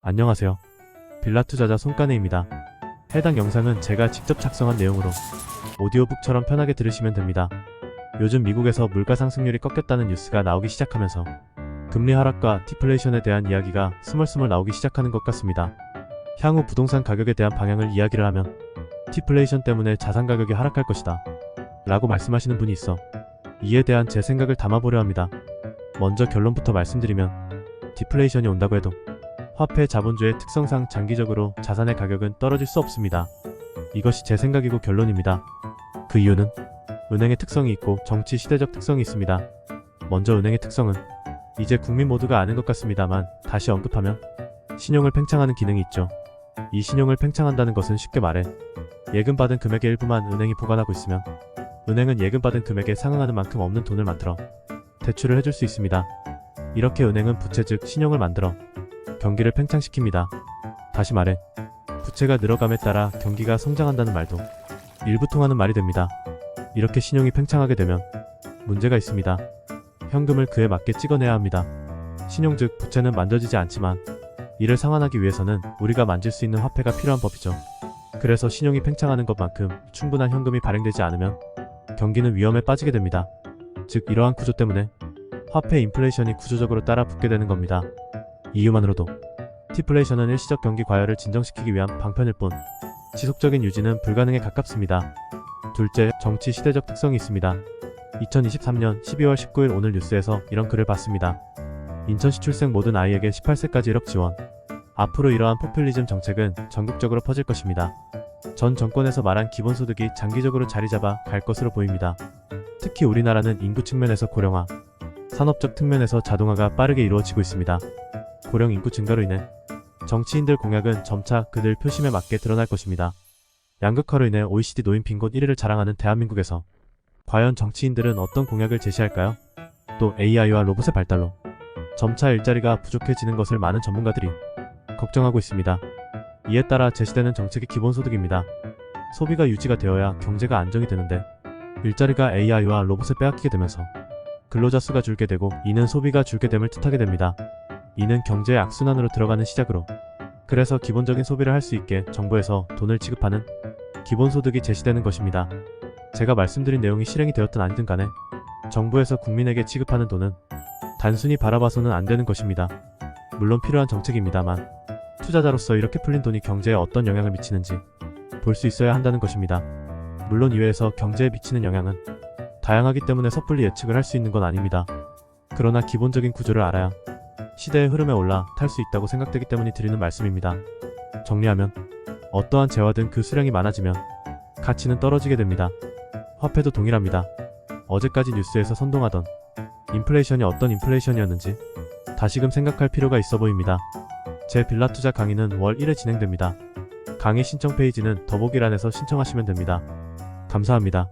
안녕하세요. 빌라 투자자 손가네입니다. 해당 영상은 제가 직접 작성한 내용으로 오디오북처럼 편하게 들으시면 됩니다. 요즘 미국에서 물가 상승률이 꺾였다는 뉴스가 나오기 시작하면서 금리 하락과 디플레이션에 대한 이야기가 스멀스멀 나오기 시작하는 것 같습니다. 향후 부동산 가격에 대한 방향을 이야기를 하면 디플레이션 때문에 자산 가격이 하락할 것이다 라고 말씀하시는 분이 있어 이에 대한 제 생각을 담아보려 합니다. 먼저 결론부터 말씀드리면 디플레이션이 온다고 해도 화폐 자본주의 특성상 장기적으로 자산의 가격은 떨어질 수 없습니다. 이것이 제 생각이고 결론입니다. 그 이유는 은행의 특성이 있고 정치 시대적 특성이 있습니다. 먼저 은행의 특성은 이제 국민 모두가 아는 것 같습니다만 다시 언급하면 신용을 팽창하는 기능이 있죠. 이 신용을 팽창한다는 것은 쉽게 말해 예금받은 금액의 일부만 은행이 보관하고 있으면 은행은 예금받은 금액에 상응하는 만큼 없는 돈을 만들어 대출을 해줄 수 있습니다. 이렇게 은행은 부채 즉 신용을 만들어 경기를 팽창시킵니다. 다시 말해 부채가 늘어감에 따라 경기가 성장한다는 말도 일부 통하는 말이 됩니다. 이렇게 신용이 팽창하게 되면 문제가 있습니다. 현금을 그에 맞게 찍어내야 합니다. 신용 즉 부채는 만져지지 않지만 이를 상환하기 위해서는 우리가 만질 수 있는 화폐가 필요한 법이죠. 그래서 신용이 팽창하는 것만큼 충분한 현금이 발행되지 않으면 경기는 위험에 빠지게 됩니다. 즉 이러한 구조 때문에 화폐 인플레이션이 구조적으로 따라 붙게 되는 겁니다. 이유만으로도 디플레이션은 일시적 경기 과열을 진정시키기 위한 방편일 뿐 지속적인 유지는 불가능에 가깝습니다. 둘째, 정치 시대적 특성이 있습니다. 2023년 12월 19일 오늘 뉴스에서 이런 글을 봤습니다. 인천시 출생 모든 아이에게 18세까지 1억 지원. 앞으로 이러한 포퓰리즘 정책은 전국적으로 퍼질 것입니다. 전 정권에서 말한 기본소득이 장기적으로 자리잡아 갈 것으로 보입니다. 특히 우리나라는 인구 측면에서 고령화, 산업적 측면에서 자동화가 빠르게 이루어지고 있습니다. 고령 인구 증가로 인해 정치인들 공약은 점차 그들 표심에 맞게 드러날 것입니다. 양극화로 인해 OECD 노인 빈곤 1위를 자랑하는 대한민국에서 과연 정치인들은 어떤 공약을 제시할까요? 또 AI와 로봇의 발달로 점차 일자리가 부족해지는 것을 많은 전문가들이 걱정하고 있습니다. 이에 따라 제시되는 정책이 기본소득입니다. 소비가 유지가 되어야 경제가 안정이 되는데 일자리가 AI와 로봇에 빼앗기게 되면서 근로자 수가 줄게 되고 이는 소비가 줄게 됨을 뜻하게 됩니다. 이는 경제의 악순환으로 들어가는 시작으로 그래서 기본적인 소비를 할 수 있게 정부에서 돈을 지급하는 기본소득이 제시되는 것입니다. 제가 말씀드린 내용이 실행이 되었든 아니든 간에 정부에서 국민에게 지급하는 돈은 단순히 바라봐서는 안 되는 것입니다. 물론 필요한 정책입니다만 투자자로서 이렇게 풀린 돈이 경제에 어떤 영향을 미치는지 볼 수 있어야 한다는 것입니다. 물론 이외에서 경제에 미치는 영향은 다양하기 때문에 섣불리 예측을 할 수 있는 건 아닙니다. 그러나 기본적인 구조를 알아야 시대의 흐름에 올라탈 수 있다고 생각되기 때문에 드리는 말씀입니다. 정리하면 어떠한 재화든 그 수량이 많아지면 가치는 떨어지게 됩니다. 화폐도 동일합니다. 어제까지 뉴스에서 선동하던 인플레이션이 어떤 인플레이션이었는지 다시금 생각할 필요가 있어 보입니다. 제 빌라 투자 강의는 월 1회 진행됩니다. 강의 신청 페이지는 더보기란에서 신청하시면 됩니다. 감사합니다.